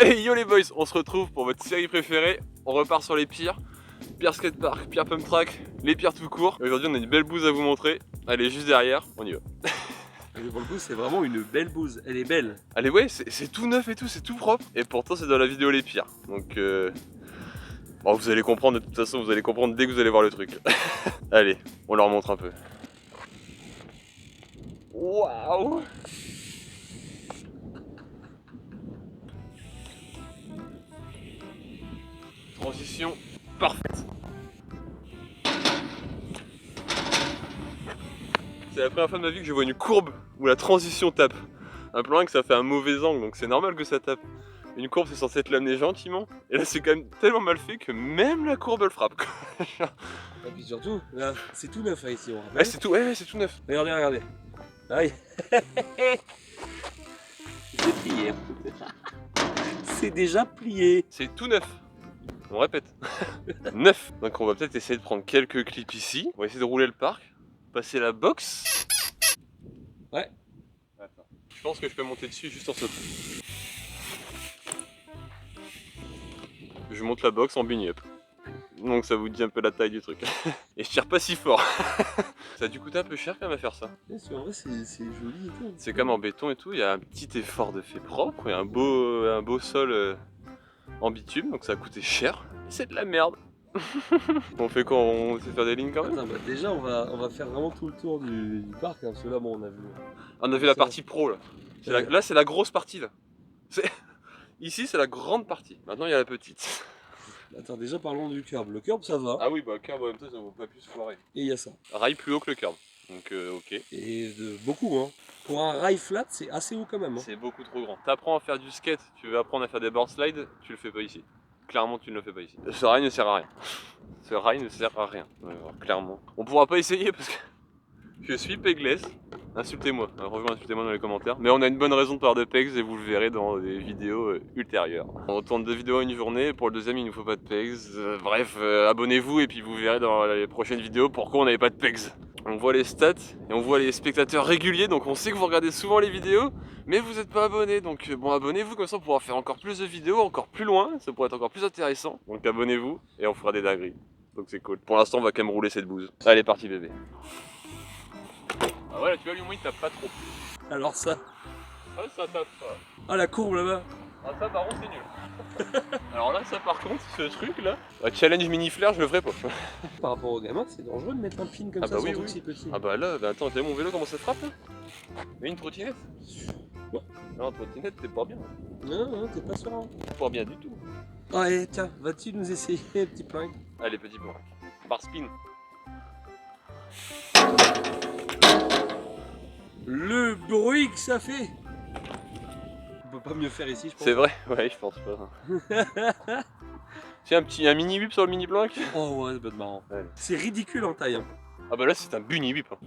Hey yo les boys, on se retrouve pour votre série préférée. On repart sur les pires. Pire skatepark, pire pump track, les pires tout court. Aujourd'hui on a une belle bouse à vous montrer. Elle est juste derrière, on y va. Pour le coup c'est vraiment une belle bouse, elle est belle. Allez ouais, c'est tout neuf et tout, c'est tout propre. Et pourtant c'est dans la vidéo les pires. Donc bon, vous allez comprendre de toute façon, vous allez comprendre dès que vous allez voir le truc. Allez, on leur montre un peu. Waouh! Transition parfaite. C'est la première fois de ma vie que je vois une courbe où la transition tape. Un plan que ça fait un mauvais angle, donc c'est normal que ça tape. Une courbe c'est censé te l'amener gentiment, et là c'est quand même tellement mal fait que même la courbe elle frappe. Et puis surtout, là c'est tout neuf ici on rappelle. Ouais, c'est tout, ouais, c'est tout neuf. Regardez, regardez. Aïe. C'est plié. C'est déjà plié. C'est tout neuf. On répète. Neuf. Donc on va peut-être essayer de prendre quelques clips ici. On va essayer de rouler le parc. Passer la box. Ouais. Attends. Je pense que je peux monter dessus juste en sautant. Je monte la box en bunny up. Donc ça vous dit un peu la taille du truc. Et je tire pas si fort. Ça a dû coûter un peu cher quand même à faire ça. Bien sûr, en vrai c'est joli et tout. C'est comme en béton et tout, il y a un petit effort de fait propre et un beau sol en bitume, donc ça a coûté cher. Et c'est de la merde. On fait quoi? On sait faire des lignes quand même? Attends, bah déjà on va faire vraiment tout le tour du parc, hein, parce que là bon on a vu. On a vu la partie pro là. Ouais. Là c'est la grosse partie là. Ici c'est la grande partie. Maintenant il y a la petite. Attends, déjà parlons du curb. Le curb ça va. Ah oui, bah le curb en même temps ça vaut pas plus se foirer. Et il y a ça. Rail plus haut que le curb. Donc ok. Et de beaucoup hein. Pour un rail flat c'est assez haut quand même. Hein. C'est beaucoup trop grand. T'apprends à faire du skate, tu veux apprendre à faire des board slides, tu le fais pas ici. Clairement tu ne le fais pas ici. Ce rail ne sert à rien. Ce rail ne sert à rien. Clairement. On pourra pas essayer parce que je suis pegless. Insultez-moi, franchement insultez-moi dans les commentaires. Mais on a une bonne raison de parler de pegs et vous le verrez dans des vidéos ultérieures. On tourne 2 vidéos en une journée, pour le deuxième il nous faut pas de pegs. Bref, abonnez-vous et puis vous verrez dans les prochaines vidéos pourquoi on n'avait pas de pegs. On voit les stats et on voit les spectateurs réguliers, donc on sait que vous regardez souvent les vidéos, mais vous n'êtes pas abonnés. Donc bon, abonnez-vous, comme ça on pourra faire encore plus de vidéos, encore plus loin, ça pourrait être encore plus intéressant. Donc abonnez-vous et on fera des dingueries. Donc c'est cool. Pour l'instant on va quand même rouler cette bouse. Allez, parti bébé. Ah ouais, là tu vois, lui au moins il tape pas trop. Alors ça. Ah ça tape pas. Ah la courbe là-bas. Ah ça par contre c'est nul. Alors là ça par contre, ce truc là, challenge mini flair je le ferai pas. Par rapport au gamin c'est dangereux de mettre un pin comme ça oui, sur oui. si petit. Ah bah là, attends, t'as vu mon vélo comment ça frappe là? Mais une trottinette? Ouais. Non, trottinette t'es pas bien. Non, non, t'es pas serein. Pas bien du tout. Ouais, tiens, vas-tu nous essayer un petit plank? Allez, petit blanc. Bar spin. Le bruit que ça fait! On peut pas mieux faire ici, je pense. C'est vrai? Ouais, je pense pas. Tiens, un mini whip sur le mini plank. Oh ouais, ça peut être marrant. Ouais. C'est ridicule en taille. Hein. Ah bah là, c'est un bunny whip. Hein.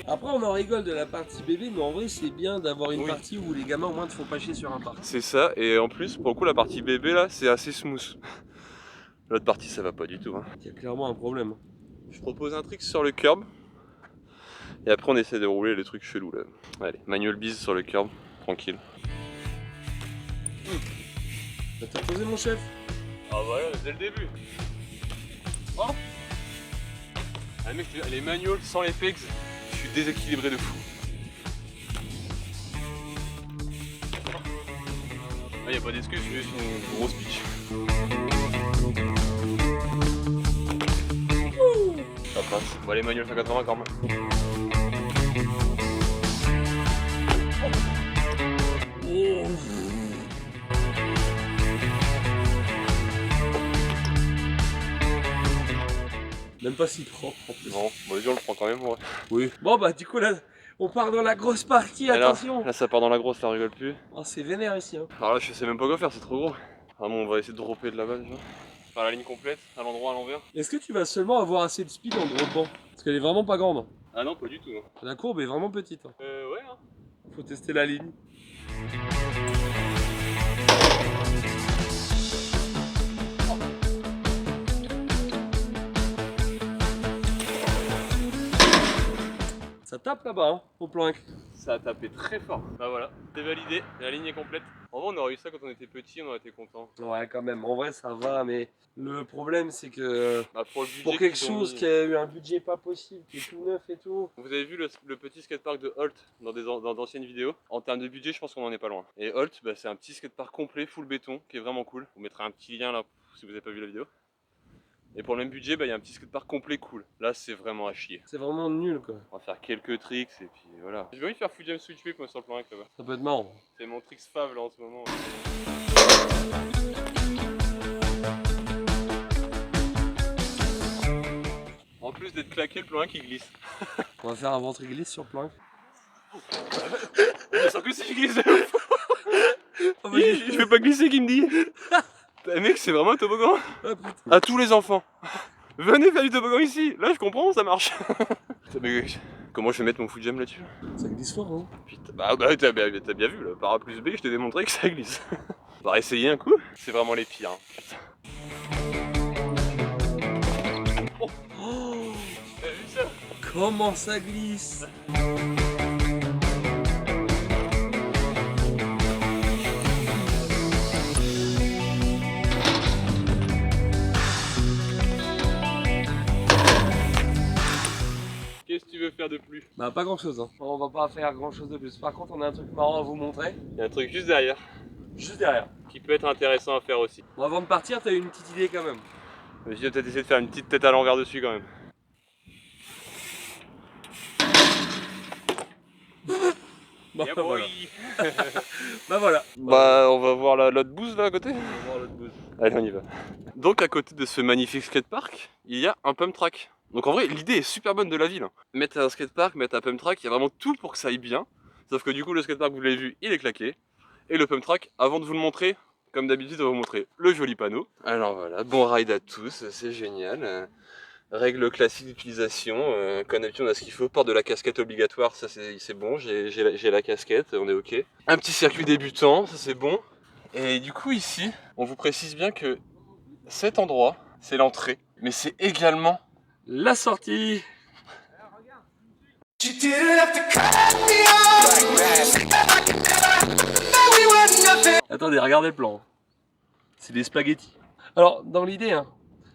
Après, on en rigole de la partie bébé, mais en vrai, c'est bien d'avoir une Oui. partie où les gamins au moins ne font pas chier sur un parc. C'est ça, et en plus, pour le coup, la partie bébé là, c'est assez smooth. L'autre partie, ça va pas du tout. Hein. Il y a clairement un problème. Je propose un trick sur le curb. Et après, on essaie de rouler les trucs chelous là. Allez, manual bise sur le curb, tranquille. T'as posé mon chef? Ah voilà, dès le début. Oh ah mec, les manuals sans les pegs, je suis déséquilibré de fou. Ah, y a pas d'excuse, c'est juste une grosse pitch. Ça passe. Bon, les manuals 180 quand même. Oh. Même pas si propre en plus. Non, bon, vas-y, on le prend quand même, ouais. Oui. Bon bah du coup là, on part dans la grosse partie, attention. Là, ça part dans la grosse, ça rigole plus. Oh, c'est vénère ici. Hein. Alors là, je sais même pas quoi faire, c'est trop gros. Ah bon, on va essayer de dropper de là-bas déjà. Faire la ligne complète, à l'endroit à l'envers. Est-ce que tu vas seulement avoir assez de speed en droppant? Parce qu'elle est vraiment pas grande. Ah non, pas du tout. La courbe est vraiment petite. Hein. Ouais, hein. Faut tester la ligne. tape là-bas, hein, au plank. Ça a tapé très fort. Bah voilà, c'est validé, la ligne est complète. En vrai, on aurait eu ça quand on était petit, on aurait été content. Ouais, quand même. En vrai, ça va, mais le problème, c'est que Bah pour le budget pour quelque qu'ils ont chose mis- qui a eu un budget pas possible, qui est tout neuf et tout. Vous avez vu le petit skatepark de Holt dans d'anciennes vidéos. En termes de budget, je pense qu'on en est pas loin. Et Holt, bah, c'est un petit skatepark complet, full béton, qui est vraiment cool. Je vous mettrai un petit lien là si vous n'avez pas vu la vidéo. Et pour le même budget, bah, il y a un petit skatepark complet cool. Là, c'est vraiment à chier. C'est vraiment nul, quoi. On va faire quelques tricks et puis voilà. J'ai envie de faire Full Jam Switch Whip moi sur le plan là-bas. Ça peut être marrant. C'est mon tricks fav là en ce moment. En plus d'être claqué, le plan 1 qui glisse. On va faire un ventre glisse sur plank. Je sens que si je glisse, je vais pas glisser qui me dit. Mec, c'est vraiment un toboggan. Ah, putain. À tous les enfants. Venez faire du toboggan ici. Là, je comprends, ça marche. Mais comment je vais mettre mon Full Jam là-dessus? Ça glisse fort, hein. Putain, bah t'as bien vu là. Par A plus B, je t'ai démontré que ça glisse. On va essayer un coup. C'est vraiment les pires. Hein. Putain. Oh, T'as vu ça? comment ça glisse. Qu'est-ce que tu veux faire de plus? Bah, pas grand chose, hein. On va pas faire grand chose de plus. Par contre, on a un truc marrant à vous montrer. Il y a un truc juste derrière Juste derrière. qui peut être intéressant à faire aussi. Bon, avant de partir, t'as eu une petite idée quand même. Je vais peut-être essayer de faire une petite tête à l'envers dessus quand même. Bah, Yeah, voilà. boy. Bah voilà. Bah on va voir l'autre bouse là à côté. On va voir l'autre bout. Allez on y va. Donc à côté de ce magnifique skatepark, il y a un pump track. Donc en vrai l'idée est super bonne de la ville. Mettre un skatepark, mettre un pump track, il y a vraiment tout pour que ça aille bien. Sauf que du coup le skatepark vous l'avez vu, il est claqué. Et le pump track, avant de vous le montrer, comme d'habitude on va vous montrer le joli panneau. Alors voilà, bon ride à tous, c'est génial. Règle classique d'utilisation, comme d'habitude on a ce qu'il faut, port de la casquette obligatoire, ça c'est bon, j'ai la casquette, on est ok. Un petit circuit débutant, ça c'est bon. Et du coup ici, on vous précise bien que cet endroit, c'est l'entrée, mais c'est également La sortie. Attendez, regardez le plan. C'est des spaghettis. Alors, dans l'idée, hein,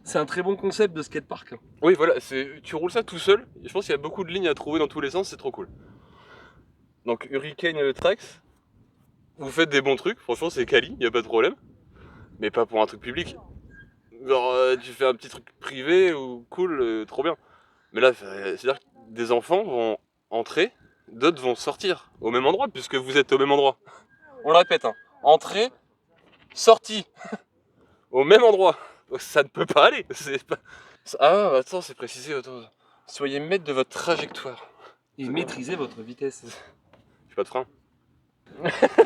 c'est un très bon concept de skatepark. Oui voilà, tu roules ça tout seul, et je pense qu'il y a beaucoup de lignes à trouver dans tous les sens, c'est trop cool. Donc Hurricane Tracks, vous faites des bons trucs, franchement c'est quali, y a pas de problème. Mais pas pour un truc public. Genre tu fais un petit truc privé ou cool, trop bien. Mais là, c'est-à-dire que des enfants vont entrer, d'autres vont sortir au même endroit, puisque vous êtes au même endroit. On le répète, hein. Entrée, sortie, au même endroit. Ça ne peut pas aller. Pas... Ah, attends, c'est précisé. Attends. Soyez maître de votre trajectoire. Et maîtrisez votre vitesse. J'ai pas de frein.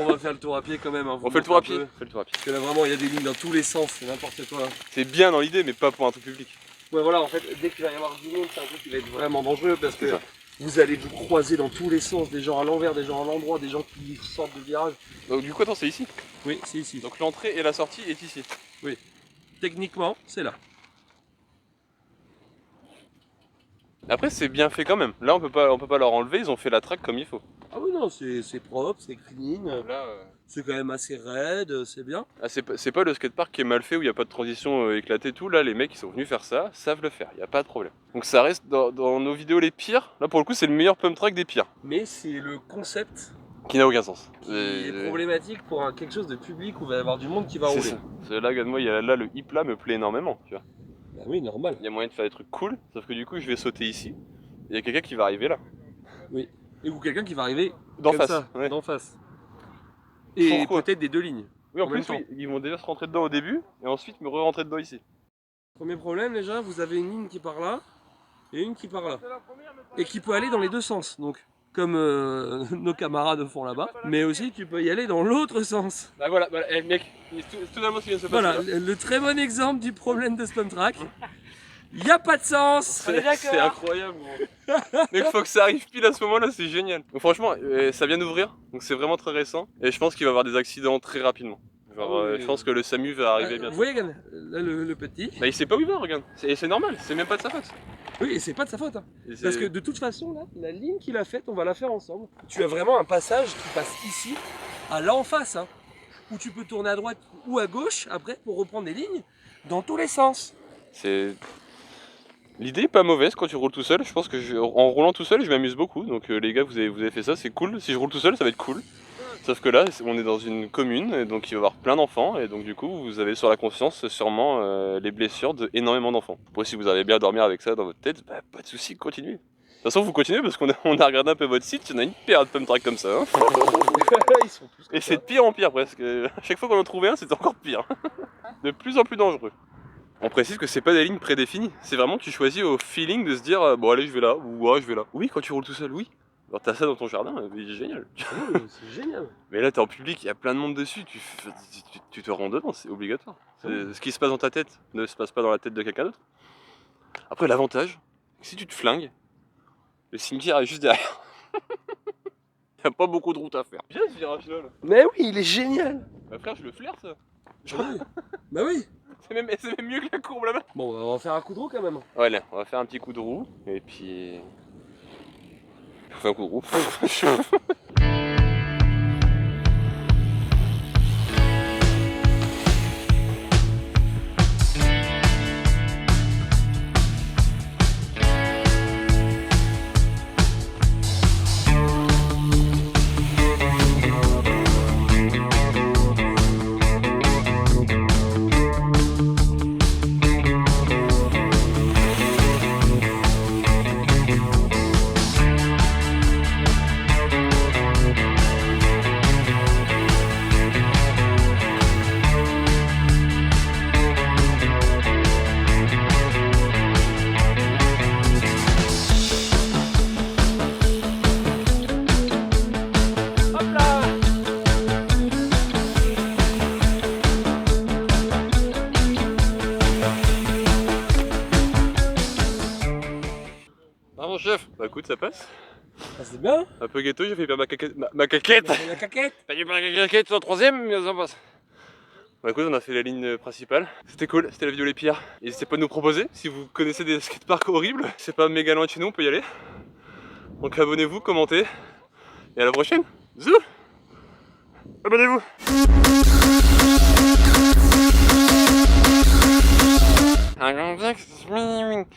On va faire le tour à pied quand même. Hein, On fait le tour à pied. Parce que là vraiment, il y a des lignes dans tous les sens, c'est n'importe quoi. C'est bien dans l'idée, mais pas pour un truc public. Ouais, voilà, en fait, dès qu'il va y avoir du monde, c'est un truc qui va être vraiment dangereux parce que C'est ça. vous allez vous croiser dans tous les sens, des gens à l'envers, des gens à l'endroit, des gens qui sortent de virage. Donc du coup, attends, c'est ici. Oui, c'est ici. Donc l'entrée et la sortie est ici. Techniquement, c'est là. Après, c'est bien fait quand même. Là, on peut pas leur enlever. Ils ont fait la track comme il faut. Ah oui, non, c'est propre, c'est clean, Là, c'est quand même assez raide, c'est bien. ah, c'est pas le skatepark qui est mal fait où il n'y a pas de transition éclatée tout. Là, les mecs qui sont venus faire ça savent le faire. Il n'y a pas de problème. Donc ça reste dans nos vidéos les pires. Là, pour le coup, c'est le meilleur pump track des pires. Mais c'est le concept Qui n'a aucun sens. qui est problématique pour quelque chose de public où il va y avoir du monde qui va C'est rouler. ça. Parce que là, regarde-moi, là, le hip là me plaît énormément. Tu vois. Bah oui, normal. Il y a moyen de faire des trucs cool. Sauf que du coup, je vais sauter ici. Il y a quelqu'un qui va arriver là. Et ou quelqu'un qui va arriver D'en comme face. ça, Ouais. d'en face. Et Pourquoi peut-être des deux lignes. Oui, en En même plus, temps. oui, ils vont déjà se rentrer dedans au début et ensuite me re-rentrer dedans ici. Premier problème déjà, vous avez une ligne qui part là et une qui part là. Et qui peut aller dans les deux sens, donc comme nos camarades font là-bas. Mais aussi tu peux y aller dans l'autre sens. Bah voilà, mec, c'est totalement ce qui vient de se passer. Voilà, là. le très bon exemple du problème de ce pump track. Il n'y a pas de sens. On est d'accord. C'est incroyable, gros. Mec, faut que ça arrive pile à ce moment-là, c'est génial. Donc, franchement, ça vient d'ouvrir, donc c'est vraiment très récent. Et je pense qu'il va y avoir des accidents très rapidement. Genre, Ah oui. je pense que le SAMU va arriver Vous bientôt. voyez, regarde, là le petit. Bah, il sait pas où il va, regarde. C'est normal, c'est même pas de sa faute. Oui, et c'est pas de sa faute. Hein. Et c'est- Parce que de toute façon, là, la ligne qu'il a faite, on va la faire ensemble. Tu as vraiment un passage qui passe ici, à là en face, hein, où tu peux tourner à droite ou à gauche après pour reprendre les lignes dans tous les sens. c'est... L'idée est pas mauvaise quand tu roules tout seul. Je pense que en roulant tout seul, je m'amuse beaucoup. Donc les gars, vous avez fait ça, c'est cool. Si je roule tout seul, ça va être cool. Sauf que là, on est dans une commune, et donc il va y avoir plein d'enfants, et donc du coup, vous avez sur la conscience sûrement les blessures d'énormément d'enfants. Après, si vous arrivez bien à dormir avec ça dans votre tête, bah, pas de soucis, continuez. De toute façon, vous continuez parce on a regardé un peu votre site, il y en a une paire de pump track comme ça. Hein. Ils sont tous Et c'est de pire en pire presque. À chaque fois qu'on en trouvait un, c'était encore pire. De plus en plus dangereux. On précise que c'est pas des lignes prédéfinies, c'est vraiment tu choisis au feeling de se dire bon allez je vais là, ou ouais je vais là. Oui, quand tu roules tout seul, oui. Alors t'as ça dans ton jardin, c'est génial. C'est génial. Mais là t'es en public, il y a plein de monde dessus, tu te rends dedans, c'est obligatoire. Ce qui se passe dans ta tête ne se passe pas dans la tête de quelqu'un d'autre. Après l'avantage, si tu te flingues, le cimetière est juste derrière. Il n'y a pas beaucoup de route à faire. Bien ce virage là. Mais oui, il est génial. Bah frère, je le flaire ça. Bah oui. C'est même mieux que la courbe là-bas. Bon, on va faire un coup de roue quand même. Ouais là, on va faire un petit coup de roue, et puis... On fait un coup de roue. Ah mon chef, bah écoute ça passe. Ah, c'est bien. Un peu ghetto, j'ai fait perdre ma caquette. La caquette. T'as dû perdre ma caquette en troisième, mais ça passe. Bah écoute, on a fait la ligne principale. C'était cool, c'était la vidéo les pires. N'hésitez pas à nous proposer, si vous connaissez des skateparks horribles, c'est pas méga loin de chez nous, on peut y aller. Donc abonnez-vous, commentez, et à la prochaine. Zou. Abonnez-vous. Un grand